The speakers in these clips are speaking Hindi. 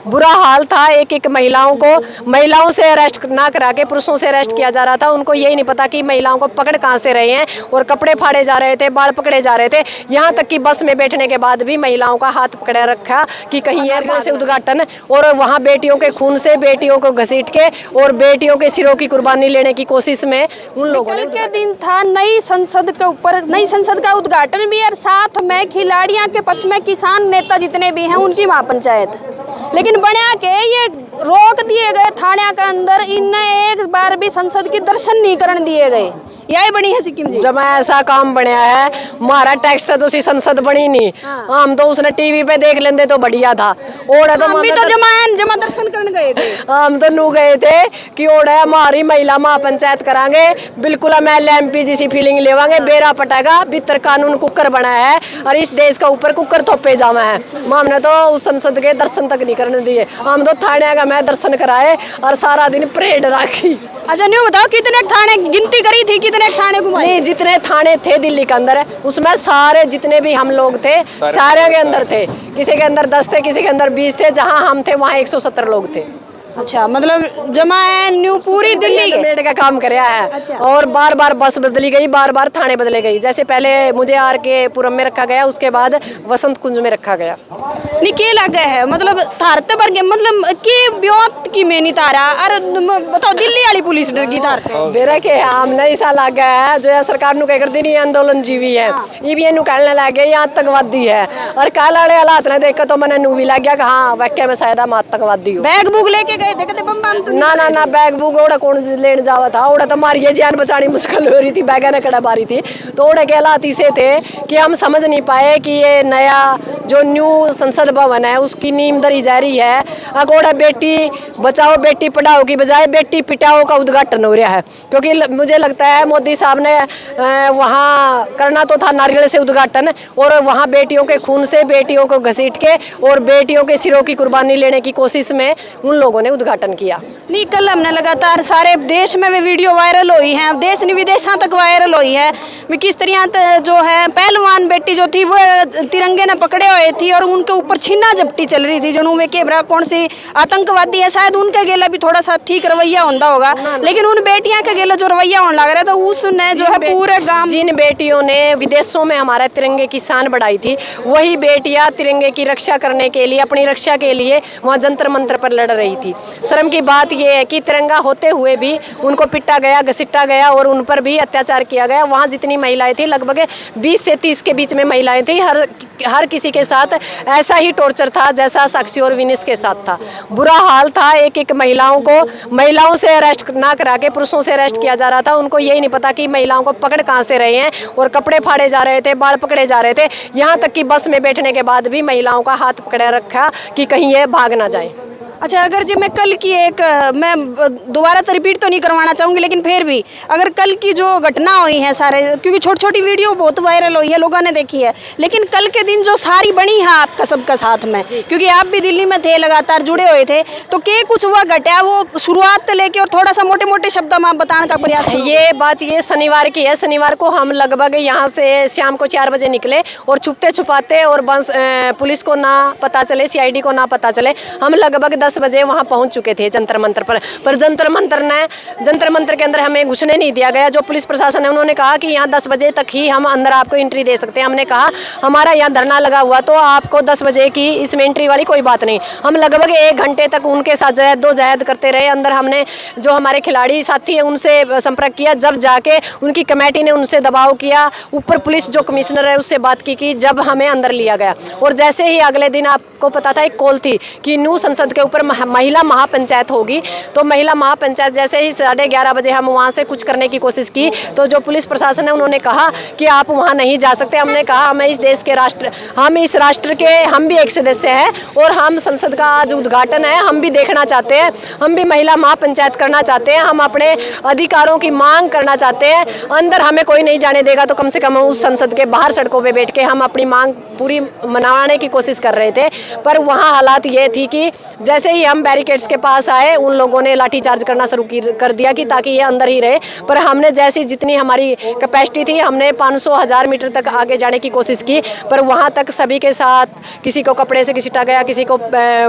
बुरा हाल था। एक एक महिलाओं से अरेस्ट ना करा के पुरुषों से अरेस्ट किया जा रहा था। उनको यही नहीं पता कि महिलाओं को पकड़ कहाँ से रहे हैं और कपड़े फाड़े जा रहे थे, बाल पकड़े जा रहे थे। यहाँ तक कि बस में बैठने के बाद भी महिलाओं का हाथ पकड़ा रखा कि कहीं एयरपोर्ट से उद्घाटन, और वहाँ बेटियों के खून से बेटियों को घसीट के और बेटियों के सिरों की कुर्बानी लेने की कोशिश में उन लोगों ने। कल के दिन था नई संसद के ऊपर, नई संसद का उद्घाटन भी और साथ में खिलाड़ियों के पक्ष में किसान नेता जितने भी हैं उनकी महापंचायत, लेकिन बना के ये रोक दिए गए थाने के अंदर। इन्हें एक बार भी संसद की दर्शन नहीं करने दिए गए। यही बनी है सिक्किम जी। जब ऐसा काम बनया है, हमारा टैक्स था तो उसी संसद बनी नहीं। हम तो उसने टीवी पे देख लेते तो बढ़िया था। और हम भी तो जमा दर्शन करने गए थे। हम तो नू गए थे कि ओड़ा हमारी महिला महापंचायत करांगे, बिल्कुल हम LMP जैसी फीलिंग लेवांगे। बेरा पटेगा, भीतर कानून कुकर बनाया है और इस देश का ऊपर कुकर थोपे जावा है। हमने तो उस संसद के दर्शन तक नहीं करने दिए। हम तो थाने का मैं दर्शन कराए और सारा दिन परेड रखी। अच्छा नहीं बताओ कितने थाने गिनती करी थी, कितने थाने घुमाए? नहीं, जितने थाने थे दिल्ली के अंदर उसमें सारे जितने भी हम लोग थे सारे के अंदर थे। किसी के अंदर 10 थे, किसी के अंदर 20 थे। जहां हम थे वहां 170 लोग थे। अच्छा, मतलब जमा है न्यू पूरी दिल्ली मेड का काम कराया है। अच्छा। और बार बार बस बदली गई, बार बार थाने बदले गई। जैसे पहले मुझे RK पुरम में रखा गया, उसके बाद वसंत कुंज में रखा गया। नहीं के लगे है मतलब थारते पर मतलब की ब्योत की मेनी तारा। अरे बताओ दिल्ली वाली पुलिस डर की थारते मेरा के हमने ऐसा लग गया है जो सरकार नु कह कर दी नहीं आंदोलन जीवी है। ये भी इन्हू कहने लगे ये आतंकवादी है। और काल वाले हालात ने देख तो मैंने नू भी लग गया कि हाँ वाकई में शायद हम आतंकवादी हो। बैग बुक लेके गए थे कहते बम बम तो ना बैग बुक ओड़ा कौन लेने जावा था। ओड़ा तो मारी जान बचानी मुश्किल हो रही थी, बैगा ने कड़ा बारी थी। तो ओड़ा के हालात इसे थे कि हम समझ नहीं पाए कि ये नया जो न्यू संसद भवन है उसकी नींव धरी जा रही है। अगोड़ा बेटी बचाओ बेटी पढ़ाओ की बजाय बेटी पिटाओ का उद्घाटन हो रहा है। क्योंकि मुझे लगता है मोदी साहब ने वहाँ करना तो था नारियल से उद्घाटन, और वहाँ बेटियों के खून से बेटियों को घसीट के और बेटियों के सिरों की कुर्बानी लेने की कोशिश में उन लोगों ने उद्घाटन किया। नहीं कल हमने लगातार सारे देश में वीडियो वायरल हुई हैं, देश नहीं विदेशों तक वायरल हुई है। किस तरह जो है पहलवान बेटी जो थी वो तिरंगे ने पकड़े हुए थी और उनके ऊपर छीना झपटी चल रही थी। जनू में केबरा कौन सी आतंकवादी है, शायद उनके गेला भी थोड़ा सा ठीक रवैया होता होगा, लेकिन उन बेटियां के गेला जो रवैया होने लग रहा था उसने जो है पूरे गांव। जिन बेटियों ने विदेशों में हमारे तिरंगे की शान बढ़ाई थी वही बेटियां तिरंगे की रक्षा करने के लिए, अपनी रक्षा के लिए वहाँ जंतर मंतर पर लड़ रही थी। शर्म की बात यह है कि तिरंगा होते हुए भी उनको पिटा गया, घसीटा गया और उन पर भी अत्याचार किया गया। वहाँ जितनी महिलाएं थी लगभग 20 से 30 के बीच में महिलाएं थी। हर किसी के साथ ऐसा ही टॉर्चर था जैसा साक्षी और विनिस के साथ था। बुरा हाल था। एक एक महिलाओं से अरेस्ट ना करा के पुरुषों से अरेस्ट किया जा रहा था। उनको यही नहीं पता कि महिलाओं को पकड़ कहाँ से रहे हैं और कपड़े फाड़े जा रहे थे, बाल पकड़े जा रहे थे। यहाँ तक कि बस में बैठने के बाद भी महिलाओं का हाथ पकड़ा रखा कि कहीं ये भाग ना जाए। अच्छा, अगर जब मैं कल की मैं दोबारा तो रिपीट तो नहीं करवाना चाहूँगी, लेकिन फिर भी अगर कल की जो घटना हुई है सारे, क्योंकि छोटी छोटी वीडियो बहुत वायरल हुई है, लोगों ने देखी है, लेकिन कल के दिन जो सारी बनी है आपका सबका साथ में, क्योंकि आप भी दिल्ली में थे, लगातार जुड़े हुए थे, तो क्या कुछ हुआ घटा वो शुरुआत से लेके और थोड़ा सा मोटे मोटे शब्दों में आप बताने का प्रयास। ये बात ये शनिवार की है। शनिवार को हम लगभग यहाँ से शाम को 4 बजे निकले और छुपते छुपाते और बस पुलिस को ना पता चले, CID को ना पता चले, हम लगभग 10 बजे वहाँ पहुँच चुके थे जंतर मंतर पर जंतर मंतर के अंदर हमें घुसने नहीं दिया गया। जो पुलिस प्रशासन है उन्होंने कहा कि यहाँ 10 बजे तक ही हम अंदर आपको एंट्री दे सकते हैं। हमने कहा हमारा यहाँ धरना लगा हुआ तो आपको 10 बजे की इसमें एंट्री वाली कोई बात नहीं। हम लगभग 1 घंटे तक उनके साथ जहद करते रहे। अंदर हमने जो हमारे खिलाड़ी साथी हैं उनसे संपर्क किया, जब जाके उनकी कमेटी ने उनसे दबाव किया, ऊपर पुलिस जो कमिश्नर है उससे बात की जब हमें अंदर लिया गया। और जैसे ही अगले दिन आपको पता था एक कॉल थी कि न्यू संसद के ऊपर महिला महापंचायत होगी, तो महिला महापंचायत जैसे ही 11:30 बजे हम वहाँ से कुछ करने की कोशिश की तो जो पुलिस प्रशासन है उन्होंने कहा कि आप वहाँ नहीं जा सकते। हमने कहा हम इस देश के हम इस राष्ट्र के हम भी एक सदस्य हैं और हम संसद का आज उद्घाटन है, हम भी देखना चाहते हैं, हम भी महिला महापंचायत करना चाहते हैं, हम अपने अधिकारों की मांग करना चाहते हैं। अंदर हमें कोई नहीं जाने देगा तो कम से कम उस संसद के बाहर सड़कों पे बैठ के हम अपनी मांग पूरी मनाने की कोशिश कर रहे थे। पर वहाँ हालात ये थी कि जैसे जैसे ही हम बैरिकेड्स के पास आए उन लोगों ने लाठीचार्ज करना शुरू कर दिया कि ताकि ये अंदर ही रहे। पर हमने जैसी जितनी हमारी कैपेसिटी थी हमने 500-1000 मीटर तक आगे जाने की कोशिश की, पर वहाँ तक सभी के साथ किसी को कपड़े से घसीटा गया, किसी को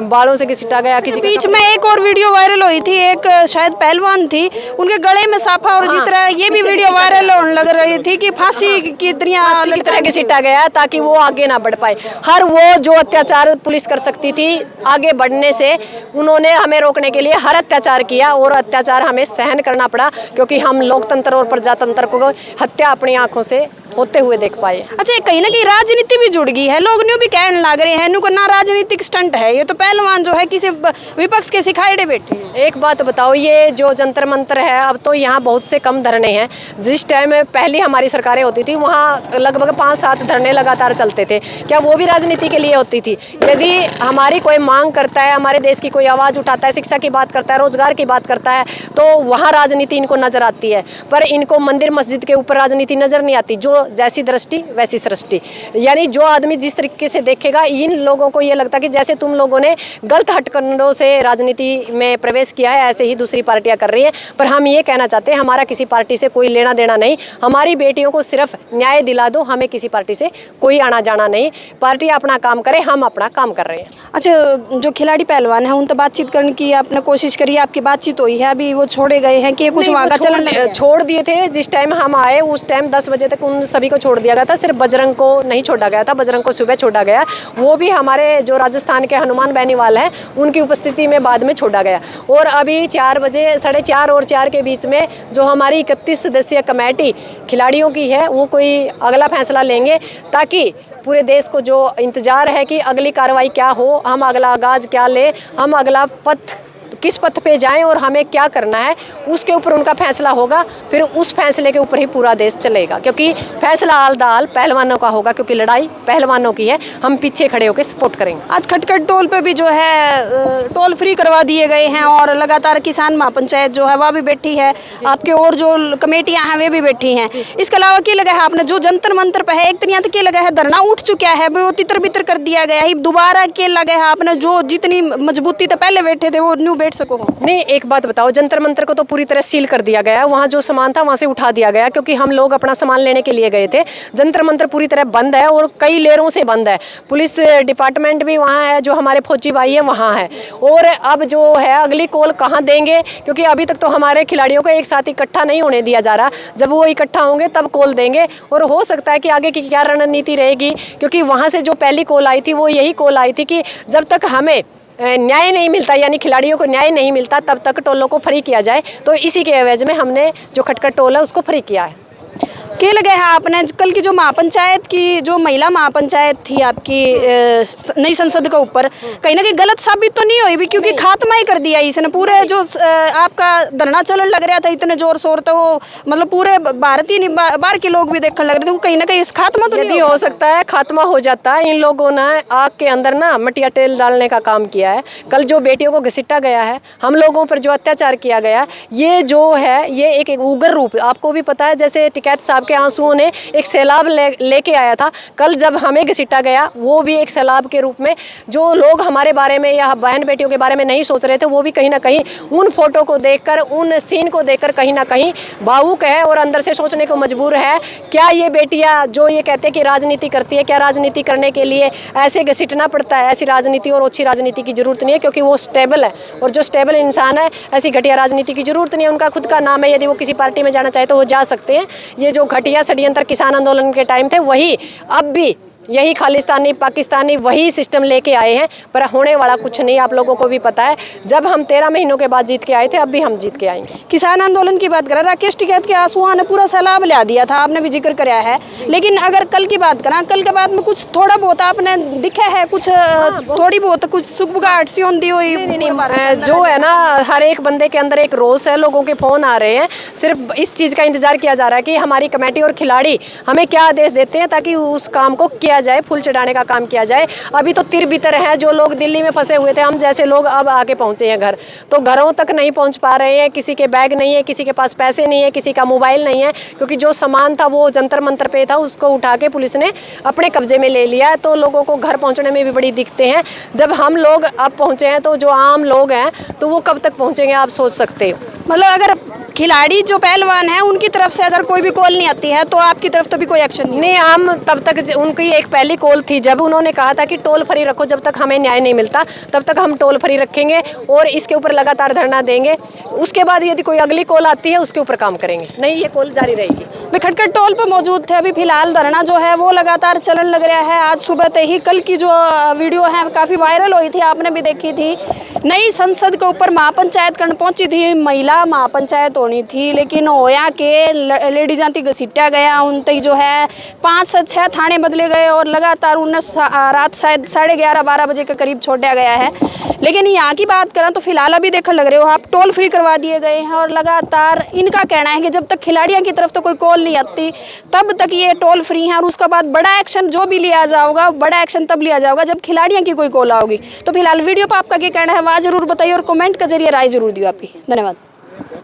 बालों से घसीटा गया, किसी बीच में एक और वीडियो वायरल हुई थी, एक शायद पहलवान थी, उनके गले में साफा और जिस तरह ये भी वीडियो वायरल होने लग रही थी कि फांसी की तरह घसीटा गया ताकि वो आगे ना बढ़ पाए। हर वो जो अत्याचार पुलिस कर सकती थी आगे बढ़ने से उन्होंने हमें रोकने के लिए हर अत्याचार किया और अत्याचार हमें सहन करना पड़ा, क्योंकि हम लोकतंत्र और प्रजातंत्र को हत्या अपनी आंखों से होते हुए देख पाए। अच्छा, कहीं ना कहीं राजनीति भी जुड़ गई है, लोग न्यू भी कहने लग रहे हैं न्यू ना राजनीतिक स्टंट है, ये तो पहलवान जो है किसी विपक्ष के सिखाए बैठे। एक बात बताओ, ये जो जंतर मंतर है अब तो यहाँ बहुत से कम धरने हैं। जिस टाइम में पहली हमारी सरकारें होती थी वहाँ लगभग 5-7 धरने लगातार चलते थे। क्या वो भी राजनीति के लिए होती थी? यदि हमारी कोई मांग करता है, हमारे देश की कोई आवाज़ उठाता है, शिक्षा की बात करता है, रोजगार की बात करता है, तो वहाँ राजनीति इनको नजर आती है। पर इनको मंदिर मस्जिद के ऊपर राजनीति नजर नहीं आती। जो जैसी दृष्टि वैसी सृष्टि, यानी जो आदमी जिस तरीके से देखेगा, इन लोगों को ये लगता है कि जैसे तुम लोगों ने गलत हथकंडों से राजनीति में प्रवेश किया है ऐसे ही दूसरी पार्टियां कर रही हैं। पर हम ये कहना चाहते हैं हमारा किसी पार्टी से कोई लेना देना नहीं, हमारी बेटियों को सिर्फ न्याय दिला दो, हमें किसी पार्टी से कोई आना जाना नहीं। पार्टी अपना काम करे, हम अपना काम कर रहे हैं। अच्छा, जो खिलाड़ी पहलवान है उन तो बातचीत करने की आपने कोशिश करी, आपकी बातचीत हुई है? अभी वो छोड़े गए हैं कि कुछ वहाँ का चलन छोड़ दिए थे? जिस टाइम हम आए उस टाइम 10 बजे तक उन सभी को छोड़ दिया गया था, सिर्फ बजरंग को नहीं छोड़ा गया था। बजरंग को सुबह छोड़ा गया, वो भी हमारे जो राजस्थान के हनुमान बेनीवाल हैं उनकी उपस्थिति में बाद में छोड़ा गया। और अभी 4 बजे 4:30 और 4 के बीच में जो हमारी 31 सदस्यीय कमेटी खिलाड़ियों की है वो कोई अगला फैसला लेंगे, ताकि पूरे देश को जो इंतज़ार है कि अगली कार्रवाई क्या हो, हम अगला आगाज़ क्या लें, हम अगला पथ किस पथ पे जाएं और हमें क्या करना है, उसके ऊपर उनका फैसला होगा। फिर उस फैसले के ऊपर ही पूरा देश चलेगा, क्योंकि फैसला आल दाल पहलवानों का होगा, क्योंकि लड़ाई पहलवानों की है। हम पीछे खड़े होकर सपोर्ट करेंगे। आज खटखट टोल पे भी जो है टोल फ्री करवा दिए गए हैं और लगातार किसान महापंचायत जो है वह भी बैठी है, आपके और जो कमेटियाँ हैं वे भी बैठी हैं। इसके अलावा क्या लगा है आपने जो जंतर मंतर पे है एक तरह तक लगा है धरना उठ चुका है, वो तितर बितर कर दिया गया है, दोबारा क्या लगा है आपने जो जितनी मजबूती तो पहले बैठे थे वो न्यू बैठ सको? नहीं, एक बात बताओ, जंतर मंतर को तो पूरी तरह सील कर दिया गया है। वहाँ जो सामान था वहाँ से उठा दिया गया, क्योंकि हम लोग अपना सामान लेने के लिए गए थे। जंतर मंतर पूरी तरह बंद है और कई लेयरों से बंद है। पुलिस डिपार्टमेंट भी वहाँ है, जो हमारे फौजी भाई है वहाँ है। और अब जो है अगली कॉल कहाँ देंगे, क्योंकि अभी तक तो हमारे खिलाड़ियों को एक साथ इकट्ठा नहीं होने दिया जा रहा। जब वो इकट्ठा होंगे तब कॉल देंगे, और हो सकता है कि आगे की क्या रणनीति रहेगी, क्योंकि वहाँ से जो पहली कॉल आई थी वो यही कॉल आई थी कि जब तक हमें न्याय नहीं मिलता, यानी खिलाड़ियों को न्याय नहीं मिलता, तब तक टोलों को फ्री किया जाए। तो इसी के एवज में हमने जो खटखट टोल है उसको फ्री किया है। क्या लगा है आपने कल की जो महापंचायत की जो महिला महापंचायत थी आपकी नई संसद के ऊपर, कहीं ना कहीं गलत साबित तो नहीं हुई भी, क्योंकि खात्मा ही कर दिया इसने पूरे जो आपका धरना चलन लग रहा था इतने जोर शोर, तो वो मतलब पूरे भारतीय बाहर के लोग भी देखने लग रहे थे, कहीं ना कहीं इस खात्मा तो नहीं हो सकता है, खात्मा हो जाता है। इन लोगों ने आग के अंदर ना मटिया तेल डालने का काम किया है। कल जो बेटियों को घसीटा गया है, हम लोगों पर जो अत्याचार किया गया, ये जो है ये एक उग्र रूप, आपको भी पता है, जैसे टिकैत साहब के आंसुओं ने एक सैलाब लेके आया था। कल जब हमें घसीटा गया वो भी एक सैलाब के रूप में, जो लोग हमारे बारे में या बहन बेटियों के बारे में नहीं सोच रहे थे वो भी कहीं ना कहीं उन फोटो को देखकर, उन सीन को देखकर कहीं ना कहीं भावुक है और अंदर से सोचने को मजबूर है, क्या ये बेटियां जो ये कहते हैं कि राजनीति करती है, क्या राजनीति करने के लिए ऐसे घसीटना पड़ता है? ऐसी राजनीति और अच्छी राजनीति की जरूरत नहीं है, क्योंकि वो स्टेबल है, और जो स्टेबल इंसान है ऐसी घटिया राजनीति की जरूरत नहीं है। उनका खुद का नाम है, यदि वो किसी पार्टी में जाना चाहे तो वो जा सकते हैं। ये जो घटिया षड्यंत्र किसान आंदोलन के टाइम थे वही अब भी यही खालिस्तानी पाकिस्तानी वही सिस्टम लेके आए हैं, पर होने वाला कुछ नहीं। आप लोगों को भी पता है, जब हम 13 महीनों के बाद जीत के आए थे, अब भी हम जीत के आएंगे। किसान आंदोलन की बात करें, राकेश टिकैत के आंसुओं ने पूरा सैलाब ला दिया था, आपने भी जिक्र कराया है। लेकिन अगर कल की बात करें, कल के बाद में कुछ थोड़ा बहुत आपने दिखा है, कुछ थोड़ी बहुत कुछ सुगबुगाहट सी होती हुई? जो है ना, हर एक बंदे के अंदर एक रोष है, लोगों के फोन आ रहे हैं, सिर्फ इस चीज़ का इंतजार किया जा रहा है कि हमारी कमेटी और खिलाड़ी हमें क्या आदेश देते हैं ताकि उस काम को किया किया जाए, फूल चढ़ाने का काम किया जाए। अभी तो तिरबितर हैं, जो लोग दिल्ली में फंसे हुए थे, हम जैसे लोग अब आके पहुँचे हैं घर, तो घरों तक नहीं पहुँच पा रहे हैं। किसी के बैग नहीं है, किसी के पास पैसे नहीं है, किसी का मोबाइल नहीं है, क्योंकि जो सामान था वो जंतर मंतर पे था, उसको उठा के पुलिस ने अपने कब्जे में ले लिया। तो लोगों को घर पहुँचने में भी बड़ी दिक्कतें हैं। जब हम लोग अब पहुँचे हैं तो जो आम लोग हैं तो वो कब तक पहुँचेंगे, आप सोच सकते हो। मतलब अगर खिलाड़ी जो पहलवान है उनकी तरफ से अगर कोई भी कॉल नहीं आती है तो आपकी तरफ तो भी कोई एक्शन नहीं? नहीं, हम तब तक, उनकी एक पहली कॉल थी जब उन्होंने कहा था कि टोल फ्री रखो, जब तक हमें न्याय नहीं मिलता तब तक हम टोल फ्री रखेंगे और इसके ऊपर लगातार धरना देंगे। उसके बाद यदि कोई अगली कॉल आती है उसके ऊपर काम करेंगे, नहीं ये कॉल जारी रहेगी। वे खटखट टोल पर मौजूद थे। अभी फिलहाल धरना जो है वो लगातार चलन लग रहा है। आज सुबह से ही कल की जो वीडियो है काफ़ी वायरल हुई थी, आपने भी देखी थी। नई संसद के ऊपर महापंचायत करने पहुंची थी, महिला महापंचायत होनी थी, लेकिन होया के लेडीज आती घसीटा गया। उन तक जो है 5 से 6 थाने बदले गए और लगातार उन्हें रात शायद 11:30-12 बजे के करीब छोड़ा गया है। लेकिन यहाँ की बात करें तो फिलहाल अभी देखने लग रहे हो आप, टोल फ्री करवा दिए गए हैं और लगातार इनका कहना है कि जब तक खिलाड़ियों की तरफ तो कोई कॉल नहीं आती तब तक ये टोल फ्री है। और उसके बाद बड़ा एक्शन जो भी लिया जाएगा, बड़ा एक्शन तब लिया जाएगा जब खिलाड़ियों की कोई कॉल आओगी। तो फिलहाल वीडियो पर आपका क्या कहना है वहाँ जरूर बताइए और कमेंट के जरिए राय जरूर दियो आपकी। धन्यवाद।